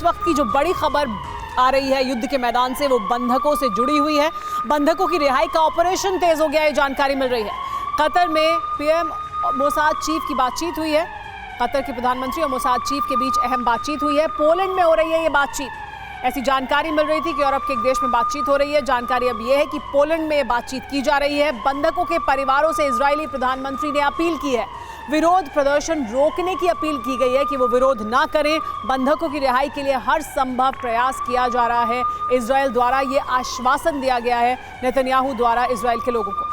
इस वक्त की जो बड़ी खबर आ रही है युद्ध के मैदान से वो बंधकों से जुड़ी हुई है। बंधकों की रिहाई का ऑपरेशन तेज हो गया है, जानकारी मिल रही है। कतर में पीएम मोसाद चीफ की बातचीत हुई है। कतर के प्रधानमंत्री और मोसाद चीफ के बीच अहम बातचीत हुई है। पोलैंड में हो रही है ये बातचीत। ऐसी जानकारी मिल रही थी कि यूरोप के एक देश में बातचीत हो रही है। जानकारी अब यह है कि पोलैंड में बातचीत की जा रही है। बंधकों के परिवारों से इजरायली प्रधानमंत्री ने अपील की है, विरोध प्रदर्शन रोकने की अपील की गई है कि वो विरोध ना करें। बंधकों की रिहाई के लिए हर संभव प्रयास किया जा रहा है। इजरायल द्वारा ये आश्वासन दिया गया है नेतन्याहू द्वारा इजरायल के लोगों को।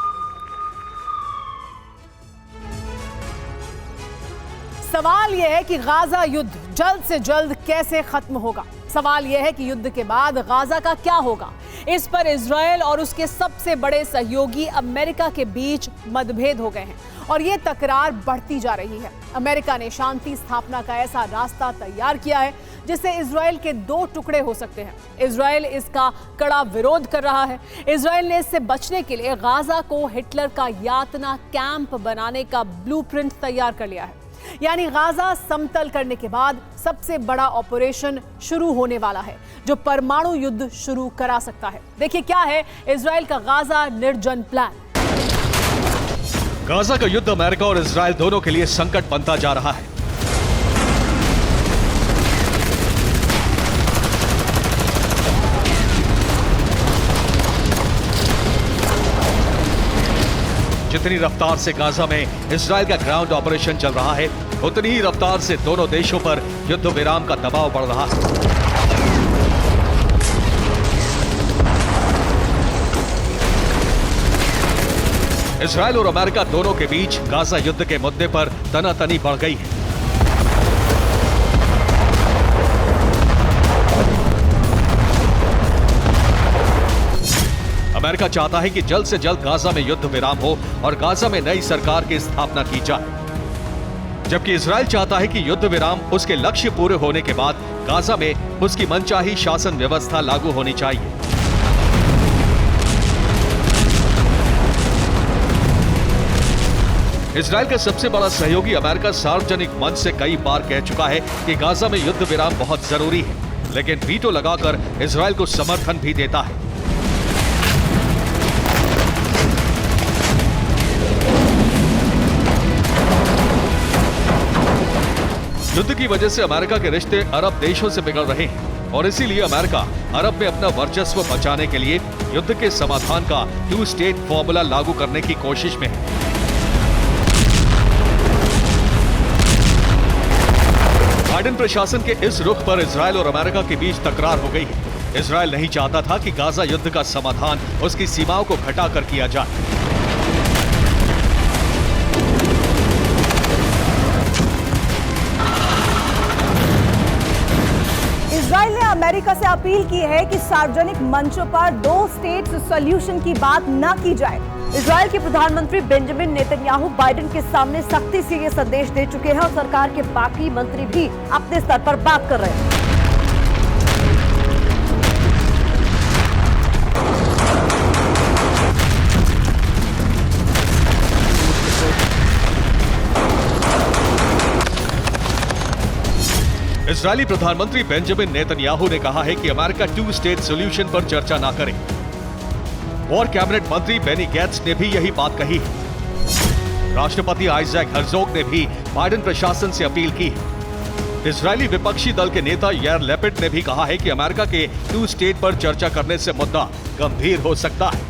सवाल यह है कि गाजा युद्ध जल्द से जल्द कैसे खत्म होगा। सवाल यह है कि युद्ध के बाद गाजा का क्या होगा। इस पर इजरायल और उसके सबसे बड़े सहयोगी अमेरिका के बीच मतभेद हो गए हैं और ये तकरार बढ़ती जा रही है। अमेरिका ने शांति स्थापना का ऐसा रास्ता तैयार किया है जिससे इजरायल के दो टुकड़े हो सकते हैं। इजरायल इसका कड़ा विरोध कर रहा है। इजरायल ने इससे बचने के लिए गाजा को हिटलर का यातना कैंप बनाने का ब्लूप्रिंट तैयार कर लिया है। यानी गाजा समतल करने के बाद सबसे बड़ा ऑपरेशन शुरू होने वाला है जो परमाणु युद्ध शुरू करा सकता है। देखिए क्या है इजरायल का गाजा निर्जन प्लान। गाजा का युद्ध अमेरिका और इजरायल दोनों के लिए संकट बनता जा रहा है। जितनी रफ्तार से गाजा में इजरायल का ग्राउंड ऑपरेशन चल रहा है, उतनी ही रफ्तार से दोनों देशों पर युद्ध विराम का दबाव बढ़ रहा है। इजरायल और अमेरिका दोनों के बीच गाजा युद्ध के मुद्दे पर तनातनी बढ़ गई है। अमेरिका चाहता है कि जल्द से जल्द गाजा में युद्ध विराम हो और गाजा में नई सरकार की स्थापना की जाए, जबकि इजरायल चाहता है कि युद्ध विराम उसके लक्ष्य पूरे होने के बाद गाजा में उसकी मनचाही शासन व्यवस्था लागू होनी चाहिए। इजरायल का सबसे बड़ा सहयोगी अमेरिका सार्वजनिक मंच से कई बार कह चुका है कि गाजा में युद्ध विराम बहुत जरूरी है, लेकिन वीटो लगाकर इजरायल को समर्थन भी देता है। युद्ध की वजह से अमेरिका के रिश्ते अरब देशों से बिगड़ रहे हैं और इसीलिए अमेरिका अरब में अपना वर्चस्व बचाने के लिए युद्ध के समाधान का 2 स्टेट फॉर्मूला लागू करने की कोशिश में है। बाइडेन प्रशासन के इस रुख पर इजरायल और अमेरिका के बीच तकरार हो गई है। इजरायल नहीं चाहता था कि गाजा युद्ध का समाधान उसकी सीमाओं को घटाकर किया जाए। इजरायल ने अमेरिका से अपील की है कि सार्वजनिक मंचों पर 2 स्टेट सॉल्यूशन की बात न की जाए। इजरायल के प्रधानमंत्री बेंजामिन नेतन्याहू बाइडेन के सामने सख्ती से ये संदेश दे चुके हैं और सरकार के बाकी मंत्री भी अपने स्तर पर बात कर रहे हैं। इजरायली प्रधानमंत्री बेंजामिन नेतन्याहू ने कहा है कि अमेरिका 2 स्टेट सॉल्यूशन पर चर्चा ना करे। वॉर कैबिनेट मंत्री बेनी गैट्स ने भी यही बात कही है। राष्ट्रपति आइजैक हर्जोग ने भी बाइडेन प्रशासन से अपील की है। इजरायली विपक्षी दल के नेता यार लेपिड ने भी कहा है कि अमेरिका के 2 स्टेट पर चर्चा करने से मुद्दा गंभीर हो सकता है।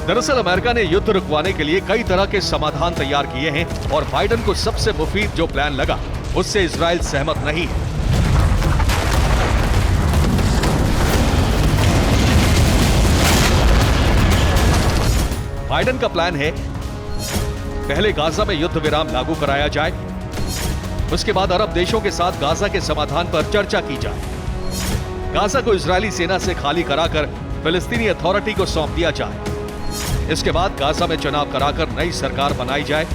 दरअसल अमेरिका ने युद्ध रुकवाने के लिए कई तरह के समाधान तैयार किए हैं और बाइडेन को सबसे मुफीद जो प्लान लगा उससे इजरायल सहमत नहीं है। बाइडेन का प्लान है पहले गाजा में युद्ध विराम लागू कराया जाए, उसके बाद अरब देशों के साथ गाजा के समाधान पर चर्चा की जाए। गाजा को इजरायली सेना से खाली कराकर फिलिस्तीनी अथॉरिटी को सौंप दिया जाए। इसके बाद गाजा में चुनाव कराकर नई सरकार बनाई जाए।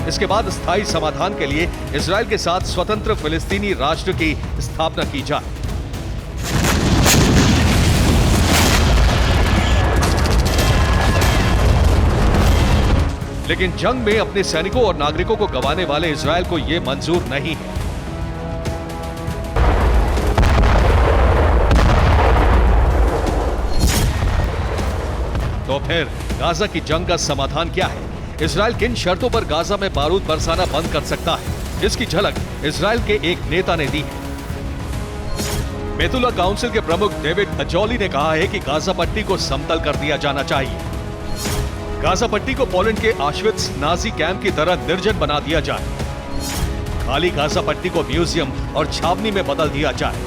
इसके बाद स्थायी समाधान के लिए इजरायल के साथ स्वतंत्र फिलिस्तीनी राष्ट्र की स्थापना की जाए। लेकिन जंग में अपने सैनिकों और नागरिकों को गंवाने वाले इजरायल को यह मंजूर नहीं है। तो फिर गाजा की जंग का समाधान क्या है? इजरायल किन शर्तों पर गाजा में बारूद बरसाना बंद कर सकता है? इसकी झलक इजरायल के एक नेता ने दी है। बेतुल्ला काउंसिल के प्रमुख डेविड अजौली ने कहा है कि गाजा पट्टी को समतल कर दिया जाना चाहिए। गाजा पट्टी को पोलैंड के ऑश्विट्ज नाजी कैंप की तरह निर्जन बना दिया जाए। खाली गाजा पट्टी को म्यूजियम और छावनी में बदल दिया जाए।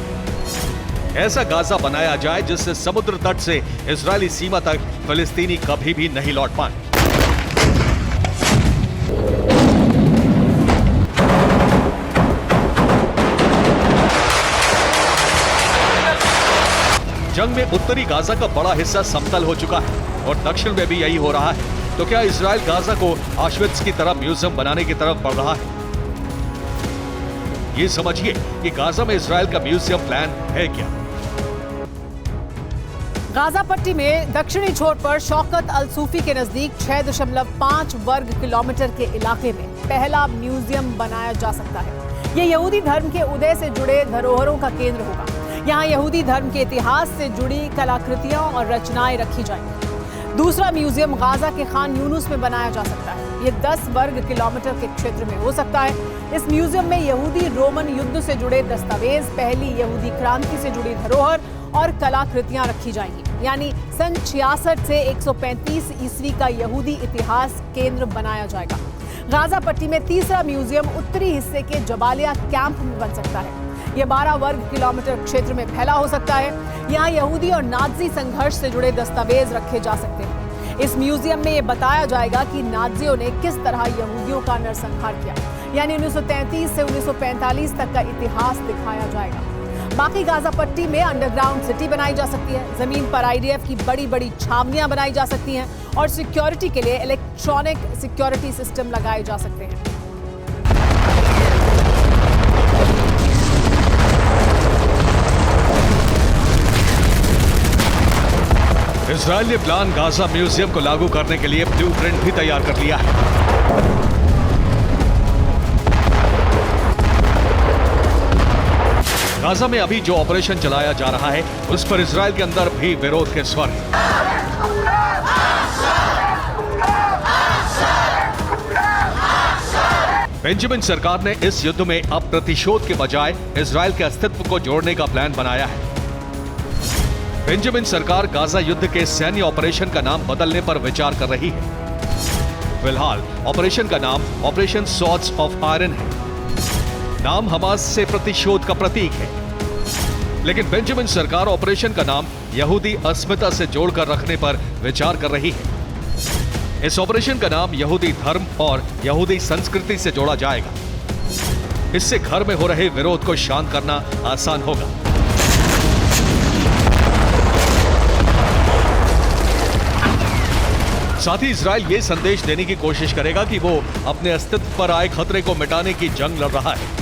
ऐसा गाजा बनाया जाए जिससे समुद्र तट से इजरायली सीमा तक फिलिस्तीनी कभी भी नहीं लौट पाए। जंग में उत्तरी गाजा का बड़ा हिस्सा समतल हो चुका है और दक्षिण में भी यही हो रहा है। तो क्या इजरायल गाजा को ऑश्विट्ज की तरह म्यूजियम बनाने की तरफ बढ़ रहा है? ये समझिए कि गाजा में इजरायल का म्यूजियम प्लान है क्या। गाजा पट्टी में दक्षिणी छोर पर शौकत अल सूफी के नजदीक 6.5 वर्ग किलोमीटर के इलाके में पहला म्यूजियम बनाया जा सकता है। यह यहूदी धर्म के उदय से जुड़े धरोहरों का केंद्र होगा। यहाँ यहूदी धर्म के इतिहास से जुड़ी कलाकृतियां और रचनाएं रखी जाएंगी। दूसरा म्यूजियम गाजा के खान यूनुस में बनाया जा सकता है। ये 10 वर्ग किलोमीटर के क्षेत्र में हो सकता है। इस म्यूजियम में यहूदी रोमन युद्ध से जुड़े दस्तावेज, पहली यहूदी क्रांति से जुड़ी धरोहर और कलाकृतियां रखी जाएंगी। यानी सन 66 से 135 ईस्वी का यहूदी इतिहास केंद्र बनाया जाएगा। गाजा पट्टी में तीसरा म्यूजियम उत्तरी हिस्से के जबालिया कैंप में बन सकता है। यह 12 वर्ग किलोमीटर क्षेत्र में फैला हो सकता है। यहाँ यहूदी और नाजी संघर्ष से जुड़े दस्तावेज रखे जा सकते हैं। इस म्यूजियम में यह बताया जाएगा कि नाजियों ने किस तरह यहूदियों का नरसंहार किया। यानी 1933 से 1945 तक का इतिहास दिखाया जाएगा। बाकी गाजा पट्टी में अंडरग्राउंड सिटी बनाई जा सकती है। जमीन पर आईडीएफ की बड़ी बड़ी छावनियां बनाई जा सकती हैं और सिक्योरिटी के लिए इलेक्ट्रॉनिक सिक्योरिटी सिस्टम लगाए जा सकते हैं। इजरायल ने प्लान गाजा म्यूजियम को लागू करने के लिए ब्लूप्रिंट भी तैयार कर लिया है। गाजा में अभी जो ऑपरेशन चलाया जा रहा है उस पर इजरायल के अंदर भी विरोध के स्वर हैं। बेंजामिन सरकार ने इस युद्ध में अब प्रतिशोध के बजाय इजरायल के अस्तित्व को जोड़ने का प्लान बनाया है। बेंजामिन सरकार गाजा युद्ध के सैन्य ऑपरेशन का नाम बदलने पर विचार कर रही है। फिलहाल ऑपरेशन का नाम ऑपरेशन स्वॉर्ड्स ऑफ आयरन है। नाम हमास से प्रतिशोध का प्रतीक है, लेकिन बेंजामिन सरकार ऑपरेशन का नाम यहूदी अस्मिता से जोड़कर रखने पर विचार कर रही है। इस ऑपरेशन का नाम यहूदी धर्म और यहूदी संस्कृति से जोड़ा जाएगा। इससे घर में हो रहे विरोध को शांत करना आसान होगा। साथ ही इजरायल ये संदेश देने की कोशिश करेगा कि वो अपने अस्तित्व पर आए खतरे को मिटाने की जंग लड़ रहा है।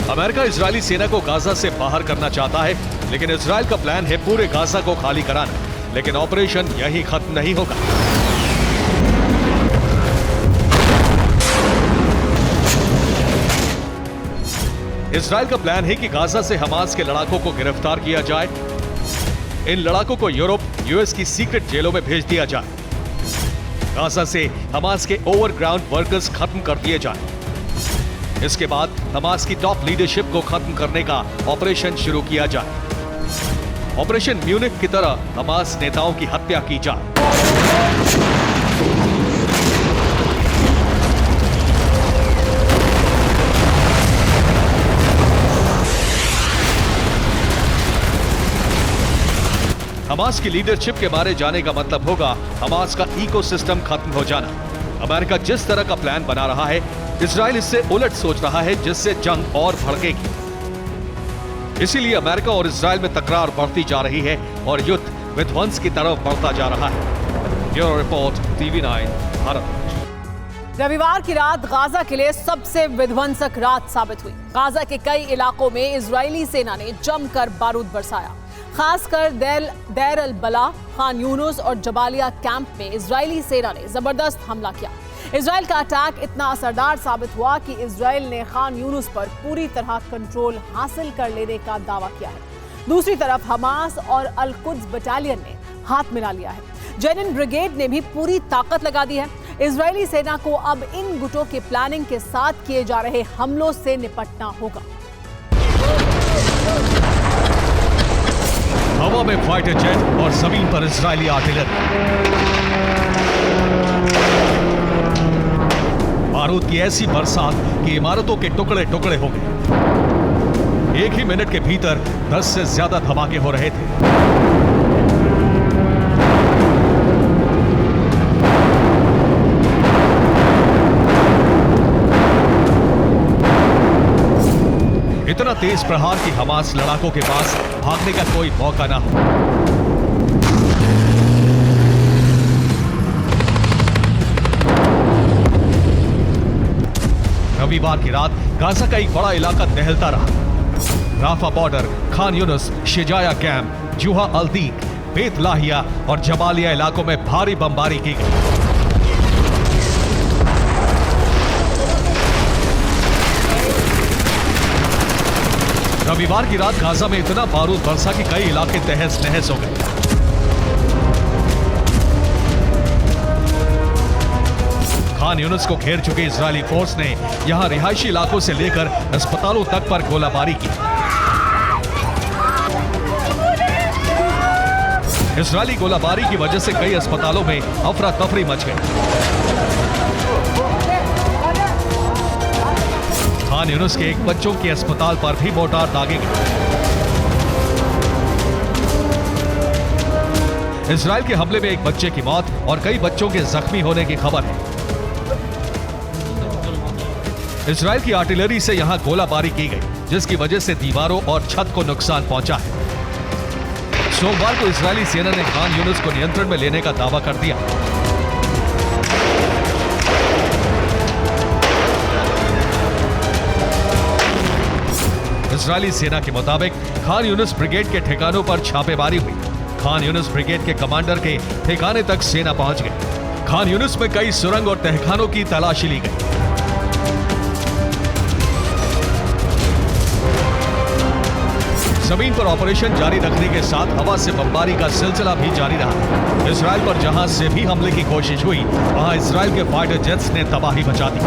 अमेरिका इजरायली सेना को गाजा से बाहर करना चाहता है, लेकिन इजरायल का प्लान है पूरे गाजा को खाली कराना। लेकिन ऑपरेशन यहीं खत्म नहीं होगा। इजरायल का प्लान है कि गाजा से हमास के लड़ाकों को गिरफ्तार किया जाए। इन लड़ाकों को यूरोप, यूएस की सीक्रेट जेलों में भेज दिया जाए। गाजा से हमास के ओवरग्राउंड वर्कर्स खत्म कर दिए जाए। इसके बाद हमास की टॉप लीडरशिप को खत्म करने का ऑपरेशन शुरू किया जाए। ऑपरेशन म्यूनिख की तरह हमास नेताओं की हत्या की जाए। हमास की लीडरशिप के मारे जाने का मतलब होगा हमास का इकोसिस्टम खत्म हो जाना। अमेरिका जिस तरह का प्लान बना रहा है, इजरायल इससे उलट सोच रहा है, जिससे जंग और भड़केगी। इसीलिए अमेरिका और इजरायल में तकरार बढ़ती जा रही है और युद्ध विध्वंस की तरफ बढ़ता जा रहा है। Bureau report, TV9 Bharat. रविवार की रात गाजा के लिए सबसे विध्वंसक रात साबित हुई। गाजा के कई इलाकों में इजरायली सेना ने जमकर बारूद बरसाया। खासकर देर अल बला, खान यूनुस और जबालिया कैंप में इजरायली सेना ने जबरदस्त हमला किया। इजरायल का अटैक इतना असरदार साबित हुआ कि इजरायल ने खान यूनुस पर पूरी तरह कंट्रोल हासिल कर लेने का दावा किया है। दूसरी तरफ हमास और अल कुद्स बटालियन ने हाथ मिला लिया है। जेनिन ब्रिगेड ने भी पूरी ताकत लगा दी है। इजरायली सेना को अब इन गुटों के प्लानिंग के साथ किए जा रहे हमलों से निपटना होगा। हवा में फाइटर जेट और जमीन पर इजरायली आर्टिलरी। बारूद की ऐसी बरसात कि इमारतों के टुकड़े टुकड़े हो गए। एक ही मिनट के भीतर 10 से ज्यादा धमाके हो रहे थे। इतना तेज प्रहार कि हमास लड़ाकों के पास भागने का कोई मौका ना हो। रविवार की रात गाजा का एक बड़ा इलाका दहलता रहा। Rafah border, Khan Younis, Shujaiya camp, Juhr al Dik, Beit Lahia और जबालिया इलाकों में भारी बमबारी की गई। रविवार की रात गाजा में इतना बारूद बरसा कि कई इलाके तहस नहस हो गए। खान यूनुस को घेर चुके इजरायली फोर्स ने यहां रिहायशी इलाकों से लेकर अस्पतालों तक पर गोलाबारी की। इजरायली गोलाबारी की वजह से कई अस्पतालों में अफरा तफरी मच गई। खान यूनुस के एक बच्चों के अस्पताल पर भी मोर्टार दागे गए। इजरायल के हमले में एक बच्चे की मौत और कई बच्चों के जख्मी होने की खबर है। इजरायल की आर्टिलरी से यहां गोलाबारी की गई, जिसकी वजह से दीवारों और छत को नुकसान पहुंचा है। सोमवार को इजरायली सेना ने खान यूनुस को नियंत्रण में लेने का दावा कर दिया। इजरायली सेना के मुताबिक खान यूनुस ब्रिगेड के ठिकानों पर छापेमारी हुई। खान यूनुस ब्रिगेड के कमांडर के ठिकाने तक सेना पहुंच गई। खान यूनुस में कई सुरंग और तहखानों की तलाशी ली गई। जमीन पर ऑपरेशन जारी रखने के साथ हवा से बमबारी का सिलसिला भी जारी रहा। इजरायल पर जहां से भी हमले की कोशिश हुई, वहां इजरायल के फाइटर जेट्स ने तबाही मचा दी।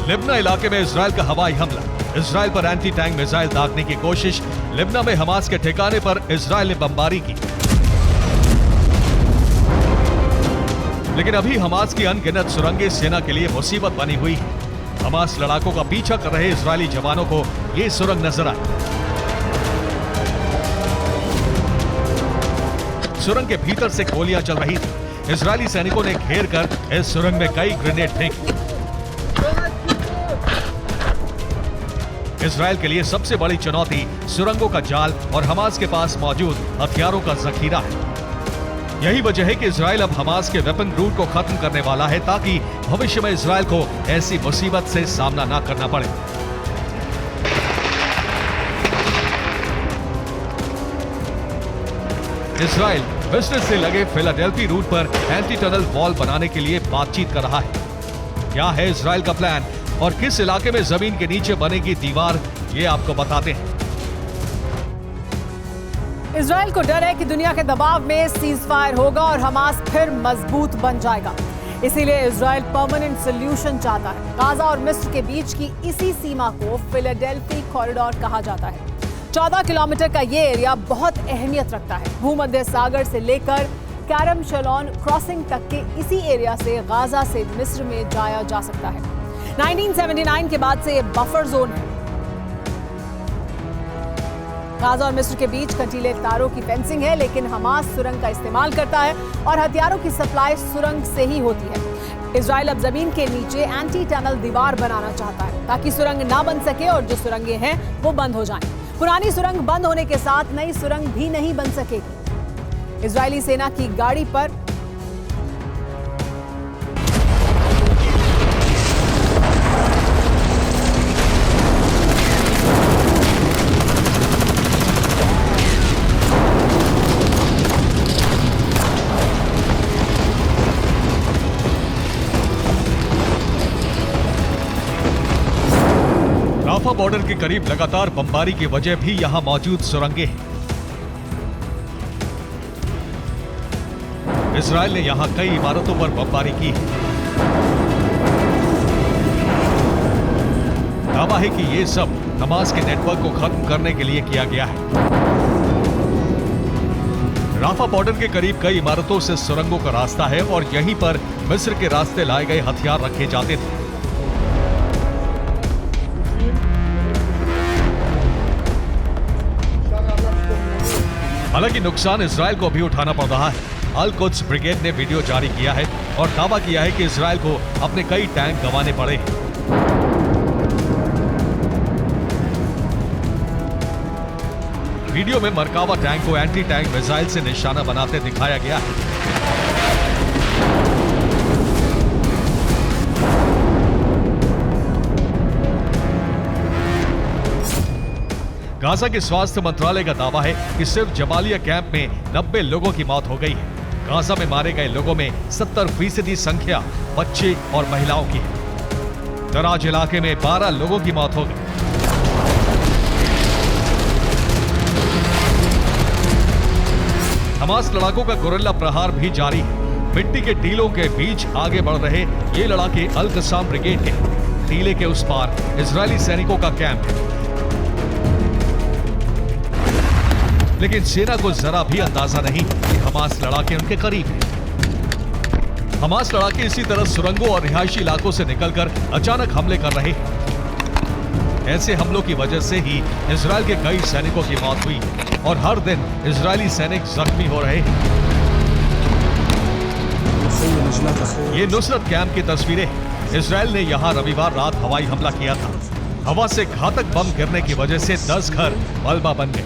लिब्ना इलाके में इजरायल का हवाई हमला। इजरायल पर एंटी टैंक मिसाइल दागने की कोशिश। लिब्ना में हमास के ठिकाने पर इजरायल ने बमबारी की। लेकिन अभी हमास की अनगिनत सुरंगें सेना के लिए मुसीबत बनी हुई है। हमास लड़ाकों का पीछा कर रहे इजरायली जवानों को ये सुरंग नजर आई। सुरंग के भीतर से गोलियां चल रही थी। इजरायली सैनिकों ने घेर कर इस सुरंग में कई ग्रेनेड फेंके। इजरायल के लिए सबसे बड़ी चुनौती सुरंगों का जाल और हमास के पास मौजूद हथियारों का जखीरा है। यही वजह है कि इजरायल अब हमास के वेपन रूट को खत्म करने वाला है, ताकि भविष्य में इजरायल को ऐसी मुसीबत से सामना ना करना पड़े। इजरायल मिस्र से लगे फिलाडेल्फी रूट पर एंटी टनल वॉल बनाने के लिए बातचीत कर रहा है। क्या है इजरायल का प्लान और किस इलाके में जमीन के नीचे बनेगी दीवार, ये आपको बताते हैं। इजरायल को डर है कि दुनिया के दबाव में सीज फायर होगा और हमास फिर मजबूत बन जाएगा। इसीलिए इजरायल परमानेंट सोल्यूशन चाहता है। गाजा और मिस्र के बीच की इसी सीमा को फिलाडेल्फी कॉरिडोर कहा जाता है। 14 किलोमीटर का ये एरिया बहुत अहमियत रखता है। भूमध्य सागर से लेकर कैरम शलोन क्रॉसिंग तक के इसी एरिया से गाजा से मिस्र में जाया जा सकता है। 1979 के बाद से ये बफर जोन है। गाजा और मिस्र के बीच कंटीले तारों की फेंसिंग है, लेकिन हमास सुरंग का इस्तेमाल करता है और हथियारों की सप्लाई सुरंग से ही होती है। इजरायल अब जमीन के नीचे एंटी टनल दीवार बनाना चाहता है, ताकि सुरंग ना बन सके और जो सुरंगें हैं वो बंद हो जाएं। पुरानी सुरंग बंद होने के साथ नई सुरंग भी नहीं बन सकेगी। इजरायली सेना की गाड़ी पर राफा बॉर्डर के करीब लगातार बमबारी की वजह भी यहां मौजूद सुरंगें हैं। इजराइल ने यहां कई इमारतों पर बमबारी की है। दावा है कि ये सब हमास के नेटवर्क को खत्म करने के लिए किया गया है। राफा बॉर्डर के करीब कई इमारतों से सुरंगों का रास्ता है और यहीं पर मिस्र के रास्ते लाए गए हथियार रखे जाते थे। हालांकि नुकसान इजराइल को भी उठाना पड़ रहा है। अल कुद्स ब्रिगेड ने वीडियो जारी किया है और दावा किया है कि इजराइल को अपने कई टैंक गंवाने पड़े हैं। वीडियो में मरकावा टैंक को एंटी टैंक मिसाइल से निशाना बनाते दिखाया गया है। गाजा के स्वास्थ्य मंत्रालय का दावा है कि सिर्फ जबालिया कैंप में 90 लोगों की मौत हो गई है। गाजा में मारे गए लोगों में 70% संख्या बच्चे और महिलाओं की है। दराज इलाके में 12 लोगों की मौत हो गई। हमास लड़ाकों का गुरिल्ला प्रहार भी जारी है। मिट्टी के टीलों के बीच आगे बढ़ रहे ये लड़ाके अल कसाम ब्रिगेड के। टीले के उस पार इजरायली सैनिकों का कैंप है, लेकिन सेना को जरा भी अंदाजा नहीं कि हमास लड़ाके उनके करीब हैं। हमास लड़ाके इसी तरह सुरंगों और रिहायशी इलाकों से निकलकर अचानक हमले कर रहे हैं। ऐसे हमलों की वजह से ही इजरायल के कई सैनिकों की मौत हुई और हर दिन इजरायली सैनिक जख्मी हो रहे हैं। ये नुसरत कैंप की तस्वीरें हैं। इजरायल ने यहाँ रविवार रात हवाई हमला किया था। हवा से घातक बम गिरने की वजह से 10 घर मलबा बन गए।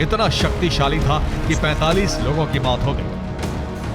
इतना शक्तिशाली था कि 45 लोगों की मौत हो गई।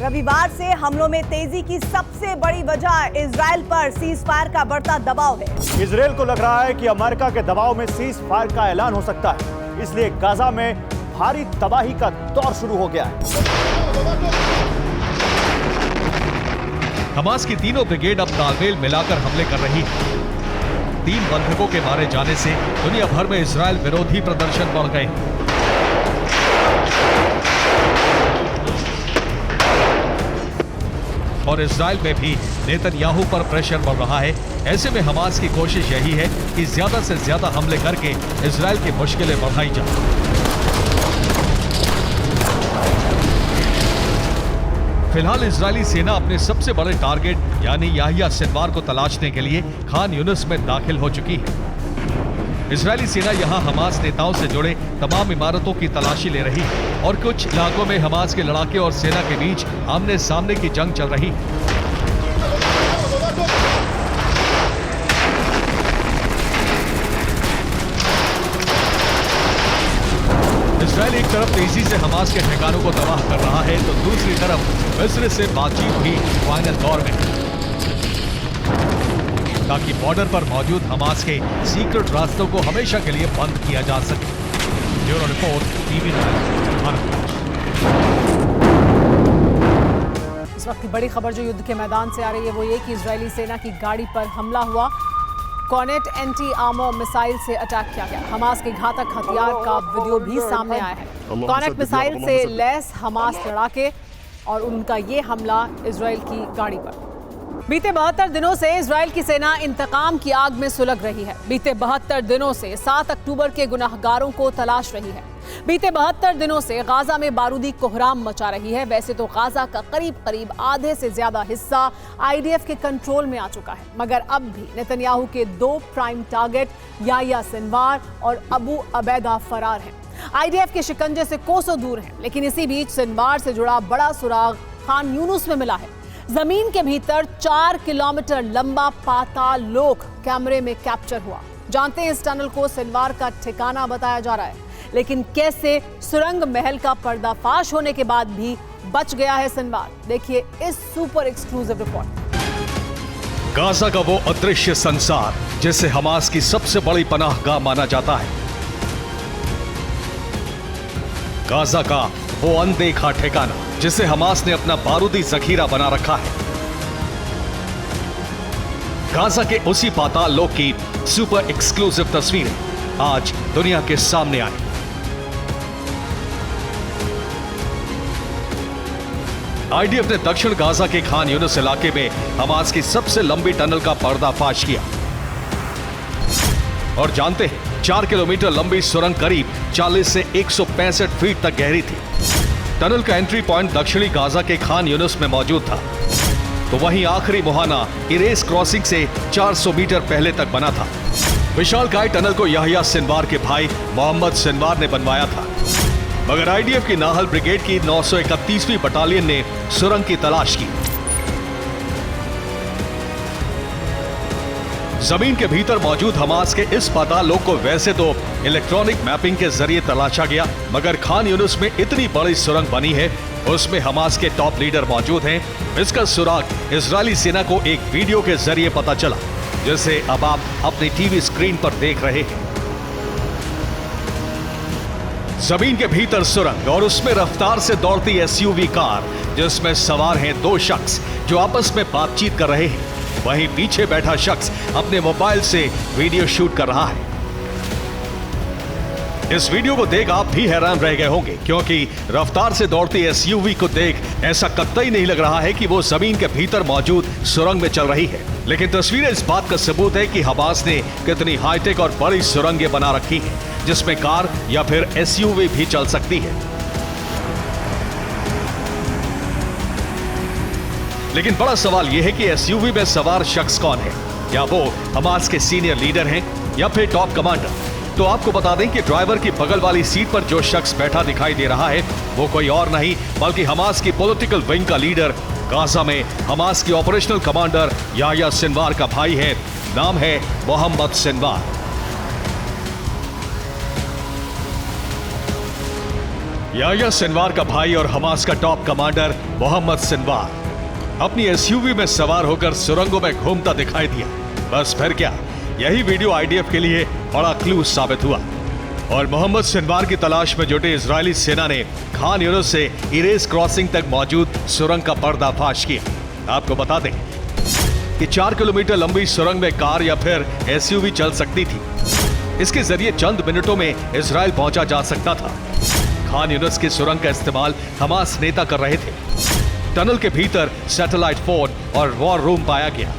रविवार से हमलों में तेजी की सबसे बड़ी वजह इजराइल पर सीज फायर का बढ़ता दबाव है। इजराइल को लग रहा है कि अमेरिका के दबाव में सीज फायर का ऐलान हो सकता है, इसलिए गाजा में भारी तबाही का दौर शुरू हो गया है। हमास की तीनों ब्रिगेड अब तालमेल मिलाकर हमले कर रही है। 3 बंधकों के मारे जाने से दुनिया भर में इजराइल विरोधी प्रदर्शन बढ़ गए। और इजराइल में भी नेतन्याहू पर प्रेशर बढ़ रहा है। ऐसे में हमास की कोशिश यही है कि ज्यादा से ज्यादा हमले करके इजराइल की मुश्किलें बढ़ाई जाए। फिलहाल इजरायली सेना अपने सबसे बड़े टारगेट यानी याहिया सिनवार को तलाशने के लिए खान यूनिस में दाखिल हो चुकी है। इजरायली सेना यहां हमास नेताओं से जुड़े तमाम इमारतों की तलाशी ले रही है और कुछ इलाकों में हमास के लड़ाके और सेना के बीच आमने सामने की जंग चल रही है। इजरायल एक तरफ तेजी से हमास के ठिकानों को तबाह कर रहा है तो दूसरी तरफ मिस्र से बातचीत भी फाइनल दौर में है, ताकि बॉर्डर पर मौजूद हमास के सीक्रेट रास्तों को हमेशा के लिए बंद किया जा सके। Bureau report, TV 9 Bharat. इस वक्त की बड़ी खबर जो युद्ध के मैदान से आ रही है वो ये कि इजरायली सेना की गाड़ी पर हमला हुआ। कॉनेट एंटी आर्मर मिसाइल से अटैक किया गया। हमास के घातक हथियार का वीडियो भी सामने आया है। कॉनेट मिसाइल से लैस हमास लड़ाके और उनका ये हमला इजरायल की गाड़ी पर। बीते 72 दिनों से इजरायल की सेना इंतकाम की आग में सुलग रही है। बीते 72 दिनों से 7 अक्टूबर के गुनाहगारों को तलाश रही है। बीते 72 दिनों से गाजा में बारूदी कोहराम मचा रही है। वैसे तो गाजा का करीब आधे से ज्यादा हिस्सा आईडीएफ के कंट्रोल में आ चुका है, मगर अब भी नेतन्याहू के 2 प्राइम टारगेट याहिया सिनवार और अबू अबैदा फरार हैं। आईडीएफ के शिकंजे से कोसों दूर हैं, लेकिन इसी बीच सिनवार से जुड़ा बड़ा सुराग खान यूनुस में मिला है। जमीन के भीतर 4 किलोमीटर लंबा पाताल लोक कैमरे में कैप्चर हुआ। जानते हैं इस टनल को सिनवार का ठिकाना बताया जा रहा है, लेकिन कैसे सुरंग महल का पर्दाफाश होने के बाद भी बच गया है सिनवार। देखिए इस सुपर एक्सक्लूसिव रिपोर्ट। गाजा का वो अदृश्य संसार जिसे हमास की सबसे बड़ी पनाहगाह माना जाता है, गाजा का वो अनदेखा ठिकाना जिसे हमास ने अपना बारूदी जखीरा बना रखा है, गाजा के उसी पाताल लोक की सुपर एक्सक्लूसिव तस्वीरें आज दुनिया के सामने आई। आईडीएफ ने दक्षिण गाजा के खान यूनिस इलाके में हमास की सबसे लंबी टनल का पर्दाफाश किया और जानते हैं 4 किलोमीटर लंबी सुरंग करीब 40 से 165 फीट तक गहरी थी। टनल का एंट्री पॉइंट दक्षिणी गाजा के खान यूनिस में मौजूद था, तो वहीं आखिरी मुहाना इरेस क्रॉसिंग से 400 मीटर पहले तक बना था। विशालकाय टनल को याहिया सिनवार के भाई मोहम्मद सिनवार ने बनवाया था, मगर आईडीएफ की नाहल ब्रिगेड की 931वीं बटालियन ने सुरंग की तलाश की। जमीन के भीतर मौजूद हमास के इस पाताल लोक को वैसे तो इलेक्ट्रॉनिक मैपिंग के जरिए तलाशा गया, मगर खान यूनिस में इतनी बड़ी सुरंग बनी है, उसमें हमास के टॉप लीडर मौजूद हैं। इसका सुराग इजरायली सेना को एक वीडियो के जरिए पता चला, जिसे अब आप अपनी टीवी स्क्रीन पर देख रहे हैं। जमीन के भीतर सुरंग और उसमें रफ्तार से दौड़ती एसयूवी कार जिसमें सवार हैं 2 शख्स जो आपस में बातचीत कर रहे हैं। वहीं पीछे बैठा शख्स अपने मोबाइल से वीडियो शूट कर रहा है। इस वीडियो को देख आप भी हैरान रह गए होंगे, क्योंकि रफ्तार से दौड़ती एसयूवी को देख ऐसा कतई नहीं लग रहा है कि वो जमीन के भीतर मौजूद सुरंग में चल रही है। लेकिन तस्वीरें इस बात का सबूत है कि हमास ने कितनी हाईटेक और बड़ी सुरंगें बना रखी हैं, जिसमें कार या फिर एसयूवी भी चल सकती है। लेकिन बड़ा सवाल यह है कि एसयूवी में सवार शख्स कौन है? क्या वो हमास के सीनियर लीडर हैं या फिर टॉप कमांडर? तो आपको बता दें कि ड्राइवर की बगल वाली सीट पर जो शख्स बैठा दिखाई दे रहा है वो कोई और नहीं बल्कि हमास की पॉलिटिकल विंग का लीडर, गाजा में हमास की ऑपरेशनल कमांडर याहिया सिनवार का भाई है। नाम है मोहम्मद सिनवार। याहिया सिनवार का भाई और हमास का टॉप कमांडर मोहम्मद सिनवार अपनी एसयूवी में सवार होकर सुरंगों में घूमता दिखाई दिया। बस फिर क्या, यही वीडियो आईडीएफ के लिए बड़ा क्लू साबित हुआ और मोहम्मद सिनवार की तलाश में जुटे इजरायली सेना ने खान यूनिस से इरेस क्रॉसिंग तक मौजूद सुरंग का पर्दाफाश किया। आपको बता दें कि 4 किलोमीटर लंबी सुरंग में कार या फिर एसयूवी चल सकती थी। इसके जरिए चंद मिनटों में इजरायल पहुंचा जा सकता था। खान यूनिस की सुरंग का इस्तेमाल हमास नेता कर रहे थे। टनल के भीतर सैटेलाइट फोन और वॉर रूम पाया गया।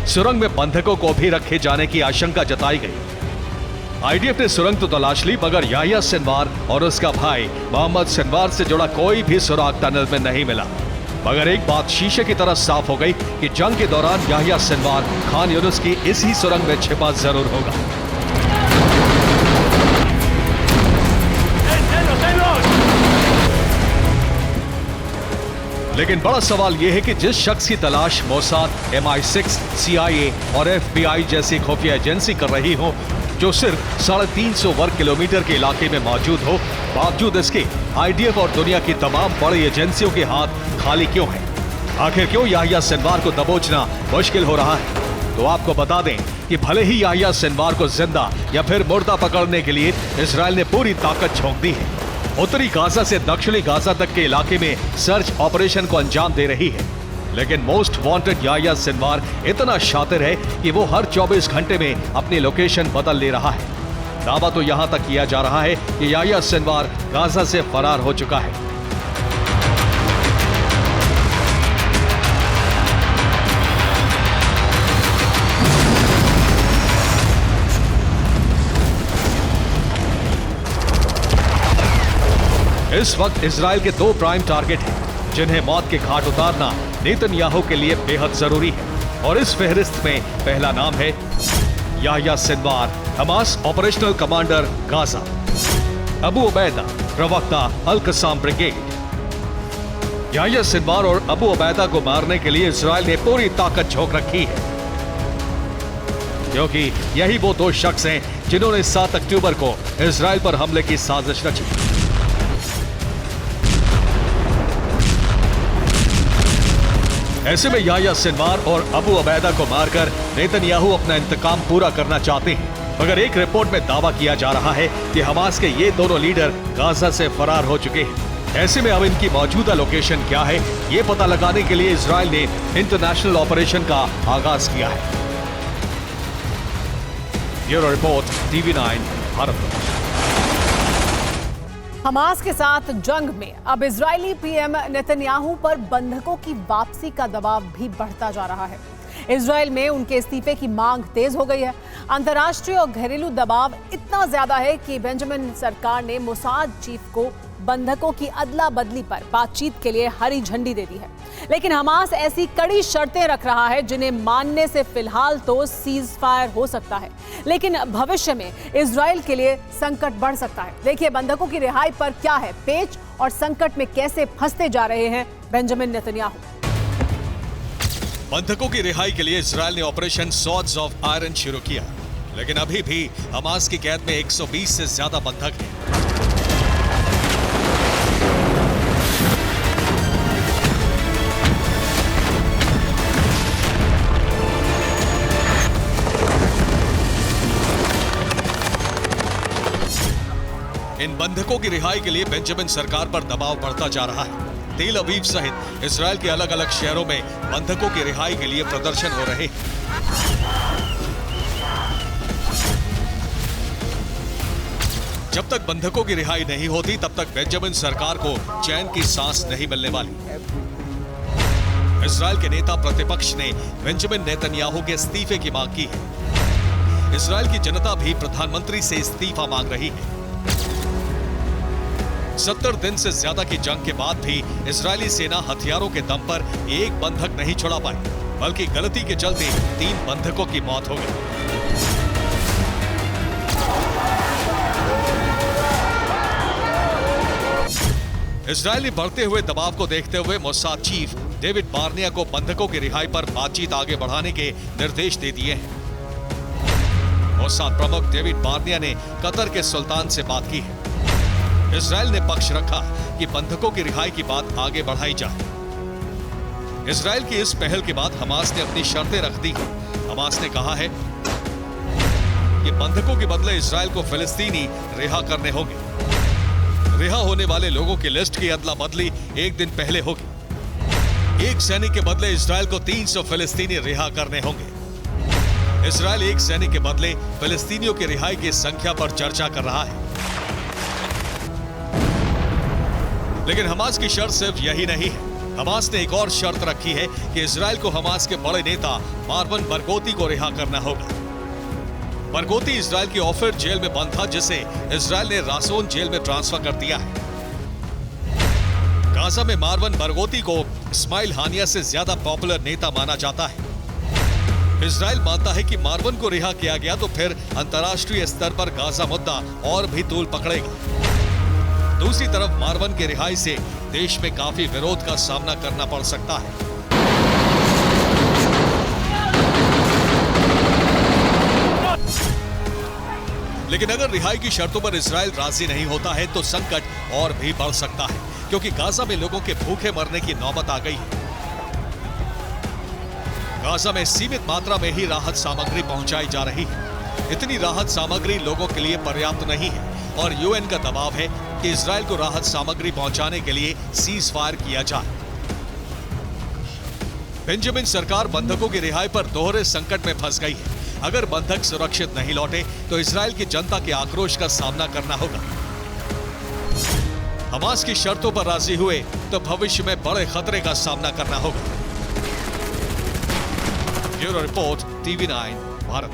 सुरंग में बंधकों को भी रखे जाने की आशंका जताई गई। आईडीएफ ने सुरंग तो तलाश ली, मगर याहिया सिनवार और उसका भाई मोहम्मद सिनवार से जुड़ा कोई भी सुराग टनल में नहीं मिला। मगर एक बात शीशे की तरह साफ हो गई कि जंग के दौरान याहिया सिनवार खान यूनिस की इसी सुरंग में छिपा जरूर होगा। लेकिन बड़ा सवाल यह है कि जिस शख्स की तलाश मोसाद, MI6, CIA और FBI जैसी खुफिया एजेंसी कर रही हो, जो सिर्फ 350 वर्ग किलोमीटर के इलाके में मौजूद हो, बावजूद इसके आईडीएफ और दुनिया की तमाम बड़ी एजेंसियों के हाथ खाली क्यों हैं? आखिर क्यों याहिया सिनवार को दबोचना मुश्किल हो रहा है? तो आपको बता दें कि भले ही याहिया सिनवार को जिंदा या फिर मुर्दा पकड़ने के लिए इजरायल ने पूरी ताकत झोंक दी है। उत्तरी गाजा से दक्षिणी गाजा तक के इलाके में सर्च ऑपरेशन को अंजाम दे रही है। लेकिन मोस्ट वांटेड याहिया सिनवार इतना शातिर है कि वो हर 24 घंटे में अपनी लोकेशन बदल ले रहा है। दावा तो यहां तक किया जा रहा है कि याहिया सिनवार गाजा से फरार हो चुका है। इस वक्त इजरायल के 2 प्राइम टारगेट हैं, जिन्हें मौत के घाट उतारना नेतन्याहू के लिए बेहद जरूरी है। और इस फहरिस्त में पहला नाम है Yahya Sinwar, Hamas operational commander Gaza, Abu Ubaida प्रवक्ता al Qassam Brigade. Yahya Sinwar और अबू उबैदा को मारने के लिए इजरायल ने पूरी ताकत झोंक रखी है, क्योंकि यही वो 2 शख्स हैं जिन्होंने 7 अक्टूबर को इजरायल पर हमले की साजिश रची। ऐसे में याह्या सिनवार और अबू अबैदा को मारकर नेतन्याहू अपना इंतकाम पूरा करना चाहते हैं। मगर एक रिपोर्ट में दावा किया जा रहा है कि हमास के ये दोनों लीडर गाजा से फरार हो चुके हैं। ऐसे में अब इनकी मौजूदा लोकेशन क्या है, ये पता लगाने के लिए इजराइल ने इंटरनेशनल ऑपरेशन का आगाज किया है। Bureau report, TV9 Bharat. Hamas के साथ जंग में अब इजरायली पीएम नेतन्याहू पर बंधकों की वापसी का दबाव भी बढ़ता जा रहा है। इजरायल में उनके इस्तीफे की मांग तेज हो गई है। अंतर्राष्ट्रीय और घरेलू दबाव इतना ज्यादा है कि बेंजामिन सरकार ने मोसाद चीफ को बंधकों की अदला बदली पर बातचीत के लिए हरी झंडी दे दी है। लेकिन हमास ऐसी कड़ी शर्तें रख रहा है जिन्हें मानने से फिलहाल तो सीज फायर हो सकता है, लेकिन भविष्य में इजरायल के लिए संकट बढ़ सकता है। देखिए बंधकों की रिहाई पर क्या है पेच और संकट में कैसे फंसते जा रहे हैं बेंजामिन नेतन्याहू। बंधकों की रिहाई के लिए इजरायल ने ऑपरेशन स्वॉर्ड्स ऑफ आयरन शुरू किया, लेकिन अभी भी हमास की कैद में 120 से ज्यादा बंधक हैं। इन बंधकों की रिहाई के लिए बेंजामिन सरकार पर दबाव बढ़ता जा रहा है। तेल अवीव सहित इजरायल के अलग अलग शहरों में बंधकों की रिहाई के लिए प्रदर्शन हो रहे हैं। जब तक बंधकों की रिहाई नहीं होती तब तक बेंजामिन सरकार को चैन की सांस नहीं मिलने वाली। इजरायल के नेता प्रतिपक्ष ने बेंजामिन नेतन्याहू के इस्तीफे की मांग की है। इजरायल की जनता भी प्रधानमंत्री से इस्तीफा मांग रही है। 70 दिन से ज्यादा की जंग के बाद भी इजरायली सेना हथियारों के दम पर एक बंधक नहीं छुड़ा पाई, बल्कि गलती के चलते 3 बंधकों की मौत हो गई। इजरायली बढ़ते हुए दबाव को देखते हुए मोसाद चीफ डेविड बार्निया को बंधकों की रिहाई पर बातचीत आगे बढ़ाने के निर्देश दे दिए हैं। मोसाद प्रमुख डेविड बार्निया ने कतर के सुल्तान से बात की है। इजरायल ने पक्ष रखा कि बंधकों की रिहाई की बात आगे बढ़ाई जाए। इजरायल की इस पहल के बाद हमास ने अपनी शर्तें रख दी। हमास ने कहा है कि बंधकों के बदले इजरायल को फिलिस्तीनी रिहा करने होंगे। रिहा होने वाले लोगों की लिस्ट की अदला बदली एक दिन पहले होगी। एक सैनिक के बदले इजरायल को 300 फिलिस्तीनी रिहा करने होंगे। इजरायल एक सैनिक के बदले फिलिस्तीनियों की रिहाई की संख्या पर चर्चा कर रहा है। लेकिन हमास की शर्त सिर्फ यही नहीं है। हमास ने एक और शर्त रखी है कि इजरायल को हमास के बड़े नेता मारवन बरगोती को रिहा करना होगा। बरगोती इजरायल की ऑफिर जेल में बंद था, जिसे इजरायल ने रासोन जेल में ट्रांसफर कर दिया है। गाजा में मारवन बरगोती को इस्माइल हानिया से ज्यादा पॉपुलर नेता माना जाता है। इजरायल मानता है कि मारवन को रिहा किया गया तो फिर अंतर्राष्ट्रीय स्तर पर गाजा मुद्दा और भी तूल पकड़ेगा। दूसरी तरफ मारवन की रिहाई से देश में काफी विरोध का सामना करना पड़ सकता है। लेकिन अगर रिहाई की शर्तों पर इजरायल राजी नहीं होता है तो संकट और भी बढ़ सकता है, क्योंकि गाजा में लोगों के भूखे मरने की नौबत आ गई है। गाजा में सीमित मात्रा में ही राहत सामग्री पहुंचाई जा रही है। इतनी राहत सामग्री लोगों के लिए पर्याप्त नहीं है और यूएन का दबाव है कि इजरायल को राहत सामग्री पहुंचाने के लिए सीज फायर किया जाए। बेंजामिन सरकार बंधकों की रिहाई पर दोहरे संकट में फंस गई है। अगर बंधक सुरक्षित नहीं लौटे तो इजरायल की जनता के आक्रोश का सामना करना होगा। हमास की शर्तों पर राजी हुए तो भविष्य में बड़े खतरे का सामना करना होगा। Bureau report, TV9 Bharat.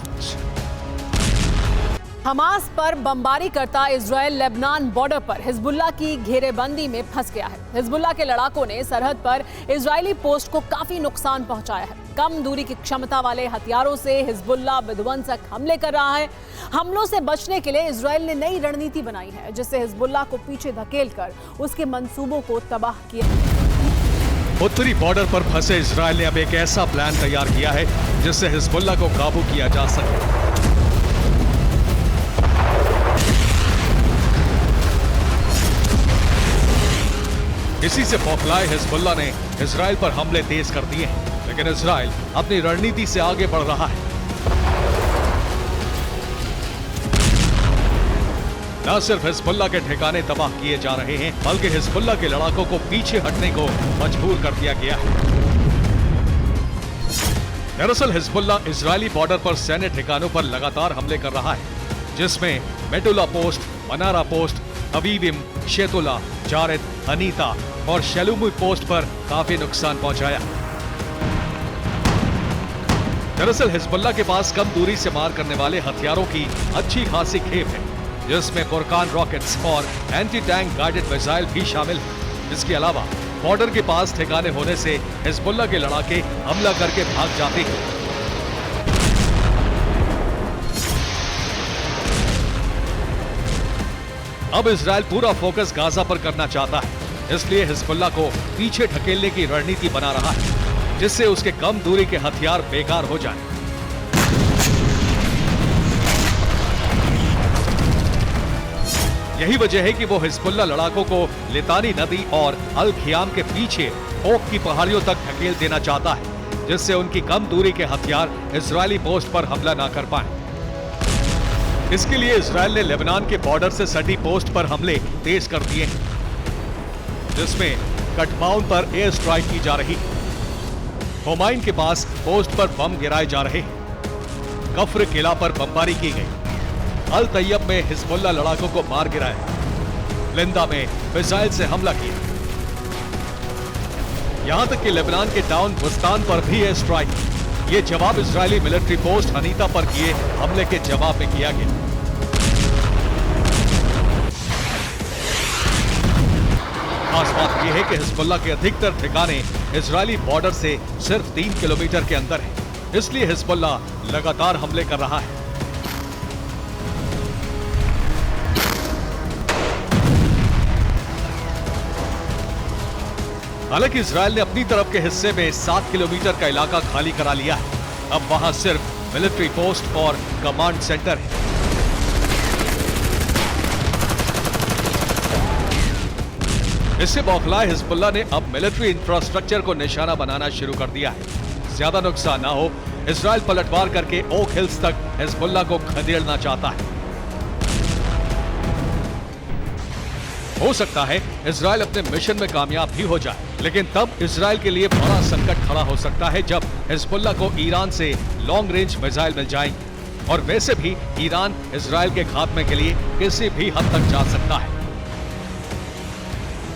Hamas पर बमबारी करता इजरायल लेबनान बॉर्डर पर हिजबुल्ला की घेरेबंदी में फंस गया है। हिजबुल्ला के लड़ाकों ने सरहद पर इजरायली पोस्ट को काफी नुकसान पहुंचाया है। कम दूरी की क्षमता वाले हथियारों से हिजबुल्ला विध्वंसक हमले कर रहा है। हमलों से बचने के लिए इजरायल ने नई रणनीति बनाई है, जिससे हिजबुल्ला को पीछे धकेलकर उसके मंसूबों को तबाह किया। उत्तरी बॉर्डर पर फंसे इजरायल ने अब एक ऐसा प्लान तैयार किया है जिससे हिजबुल्ला को काबू किया जा सके। इसी से बौखलाए हिजबुल्लाह ने इजराइल पर हमले तेज कर दिए हैं, लेकिन इजराइल अपनी रणनीति से आगे बढ़ रहा है। न सिर्फ हिजबुल्लाह के ठिकाने तबाह किए जा रहे हैं, बल्कि हिजबुल्लाह के लड़ाकों को पीछे हटने को मजबूर कर दिया गया है। दरअसल हिजबुल्लाह इजरायली बॉर्डर पर सैन्य ठिकानों पर लगातार हमले कर रहा है, जिसमें मेटुला पोस्ट, मनारा पोस्ट, अबीबिम, शेतुला, जारेद, अनीता और शेलुमुई पोस्ट पर काफी नुकसान पहुंचाया। दरअसल हिजबुल्लाह के पास कम दूरी से मार करने वाले हथियारों की अच्छी खासी खेप है, जिसमें बुरकान रॉकेट्स और एंटी टैंक गाइडेड मिसाइल भी शामिल है। इसके अलावा बॉर्डर के पास ठिकाने होने से हिजबुल्लाह के लड़ाके हमला करके भाग जाते हैं। अब इजराइल पूरा फोकस गाजा पर करना चाहता है, इसलिए हिजबुल्लाह को पीछे ढकेलने की रणनीति बना रहा है, जिससे उसके कम दूरी के हथियार बेकार हो जाएं। यही वजह है कि वो हिजबुल्लाह लड़ाकों को लितानी नदी और अल खियाम के पीछे ओक की पहाड़ियों तक ढकेल देना चाहता है, जिससे उनकी कम दूरी के हथियार इजरायली पोस्ट पर हमला ना कर पाए। इसके लिए इजरायल ने लेबनान के बॉर्डर से सटी पोस्ट पर हमले तेज कर दिए हैं, जिसमें कटमाउन पर एयर स्ट्राइक की जा रही है। होमाइन के पास पोस्ट पर बम गिराए जा रहे हैं। कफ्र किला पर बमबारी की गई। अल तैयब में हिजबुल्लाह लड़ाकों को मार गिराया। लिंदा में मिसाइल से हमला किया। यहां तक कि लेबनान के टाउन बुस्तान पर भी एयर स्ट्राइक। ये जवाब इजरायली मिलिट्री पोस्ट हनीता पर किए हमले के जवाब में किया गया। खास बात यह है कि हिजबुल्लाह के अधिकतर ठिकाने इजरायली बॉर्डर से सिर्फ 3 किलोमीटर के अंदर है, इसलिए हिजबुल्लाह लगातार हमले कर रहा है। हालांकि इजरायल ने अपनी तरफ के हिस्से में 7 किलोमीटर का इलाका खाली करा लिया है। अब वहां सिर्फ मिलिट्री पोस्ट और कमांड सेंटर है। इससे बौखलाए हिजबुल्लाह ने अब मिलिट्री इंफ्रास्ट्रक्चर को निशाना बनाना शुरू कर दिया है। ज्यादा नुकसान ना हो, इजरायल पलटवार करके ओक हिल्स तक हिजबुल्लाह को खदेड़ना चाहता है। हो सकता है इजरायल अपने मिशन में कामयाब भी हो जाए, लेकिन तब इजरायल के लिए बड़ा संकट खड़ा हो सकता है जब हिजबुल्लाह को ईरान से लॉन्ग रेंज मिसाइल मिल जाएंगे। और वैसे भी ईरान इजरायल के खात्मे के लिए किसी भी हद तक जा सकता है।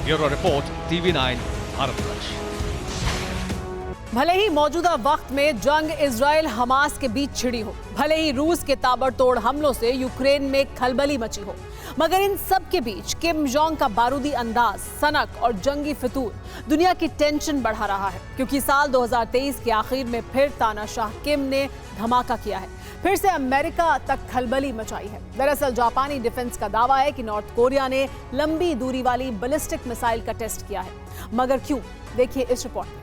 Bureau report, TV9 Bharatvarsh. भले ही मौजूदा वक्त में जंग इजराइल हमास के बीच छिड़ी हो, भले ही रूस के ताबड़तोड़ हमलों से यूक्रेन में खलबली मची हो, मगर इन सब के बीच किम जोंग का बारूदी अंदाज, सनक और जंगी फितूर दुनिया की टेंशन बढ़ा रहा है। क्योंकि साल 2023 के आखिर में फिर तानाशाह किम ने धमाका किया है, फिर से अमेरिका तक खलबली मचाई है। दरअसल जापानी डिफेंस का दावा है कि नॉर्थ कोरिया ने लंबी दूरी वाली बैलिस्टिक मिसाइल का टेस्ट किया है। मगर क्यों? देखिए इस रिपोर्ट में।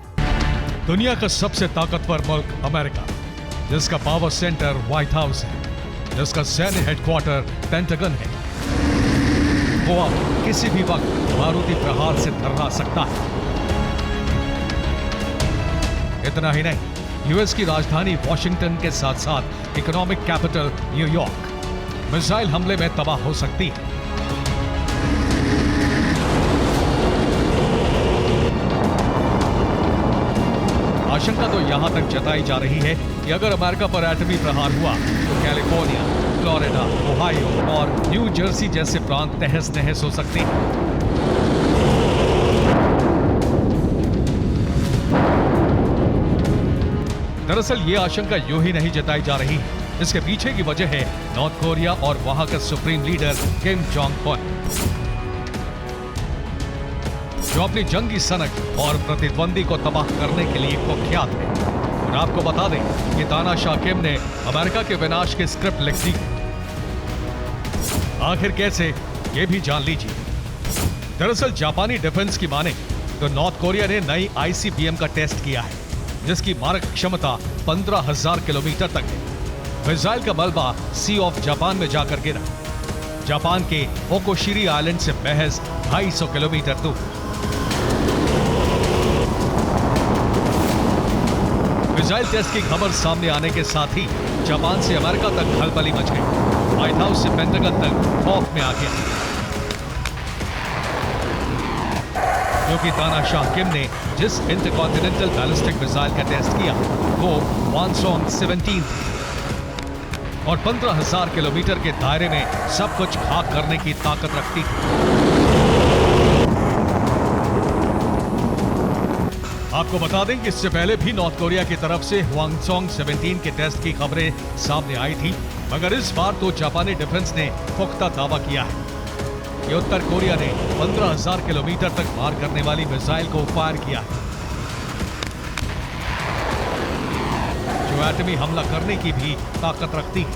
दुनिया का सबसे ताकतवर मुल्क अमेरिका, जिसका पावर सेंटर व्हाइट हाउस है, जिसका सैन्य हेडक्वार्टर पेंटागन है, वो अब किसी भी वक्त बारूदी प्रहार से थर्रा सकता है। इतना ही नहीं, यूएस की राजधानी वॉशिंगटन के साथ साथ इकोनॉमिक कैपिटल न्यूयॉर्क मिसाइल हमले में तबाह हो सकती है। आशंका तो यहां तक जताई जा रही है कि अगर अमेरिका पर एटमी प्रहार हुआ तो कैलिफोर्निया, फ्लोरिडा, ओहायो और न्यू जर्सी जैसे प्रांत तहस नहस हो सकते हैं। दरअसल ये आशंका यूं ही नहीं जताई जा रही है। इसके पीछे की वजह है नॉर्थ कोरिया और वहां का supreme leader Kim Jong Un, जो अपनी जंगी सनक और प्रतिद्वंदी को तबाह करने के लिए कुख्यात है। और आपको बता दें कि तानाशाह किम ने अमेरिका के विनाश की स्क्रिप्ट लिख दी। आखिर कैसे, ये भी जान लीजिए। दरअसल जापानी डिफेंस की माने तो नॉर्थ कोरिया ने नई ICBM का टेस्ट किया है, जिसकी मारक क्षमता 15,000 किलोमीटर तक है। मिसाइल का मलबा सी ऑफ जापान में जाकर गिरा, जापान के ओकोशिरी आइलैंड से महज 250 किलोमीटर दूर। मिसाइल टेस्ट की खबर सामने आने के साथ ही जापान से अमेरिका तक खलबली मच गई। व्हाइट हाउस से पेंटागन तक खौफ में आ गया, क्योंकि तानाशाह किम ने जिस इंटरकॉन्टिनेंटल बैलिस्टिक मिसाइल का टेस्ट किया वो वानसोंग 17 और 15,000 किलोमीटर के दायरे में सब कुछ खाक करने की ताकत रखती थी। आपको बता दें कि इससे पहले भी नॉर्थ कोरिया की तरफ से वानसोंग 17 के टेस्ट की खबरें सामने आई थी, मगर इस बार तो जापानी डिफेंस ने पुख्ता दावा किया है कि उत्तर कोरिया ने 15,000 किलोमीटर तक पार करने वाली मिसाइल को फायर किया है, जो एटमी हमला करने की भी ताकत रखती है।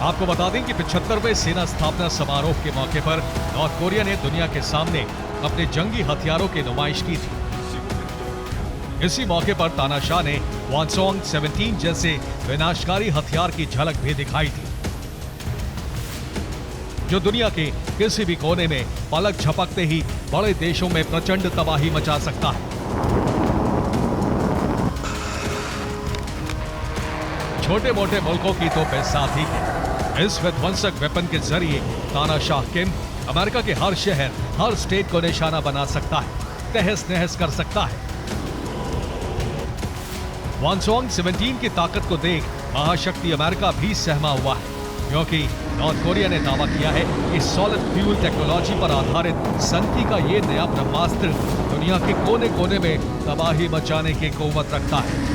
आपको बता दें कि 75वें सेना स्थापना समारोह के मौके पर नॉर्थ कोरिया ने दुनिया के सामने अपने जंगी हथियारों की नुमाइश की थी। इसी मौके पर तानाशाह ने वानसोंग 17 जैसे विनाशकारी हथियार की झलक भी दिखाई थी, जो दुनिया के किसी भी कोने में पलक झपकते ही बड़े देशों में प्रचंड तबाही मचा सकता है। छोटे मोटे मुल्कों की तो बेसाथी है। इस विध्वंसक वेपन के जरिए तानाशाह किम अमेरिका के हर शहर, हर स्टेट को निशाना बना सकता है, तहस नहस कर सकता है। वानसोंग 17 की ताकत को देख महाशक्ति अमेरिका भी सहमा हुआ है, क्योंकि नॉर्थ कोरिया ने दावा किया है कि सॉलिड फ्यूल टेक्नोलॉजी पर आधारित सनकी का ये नया ब्रह्मास्त्र दुनिया के कोने कोने में तबाही मचाने की कुव्वत रखता है।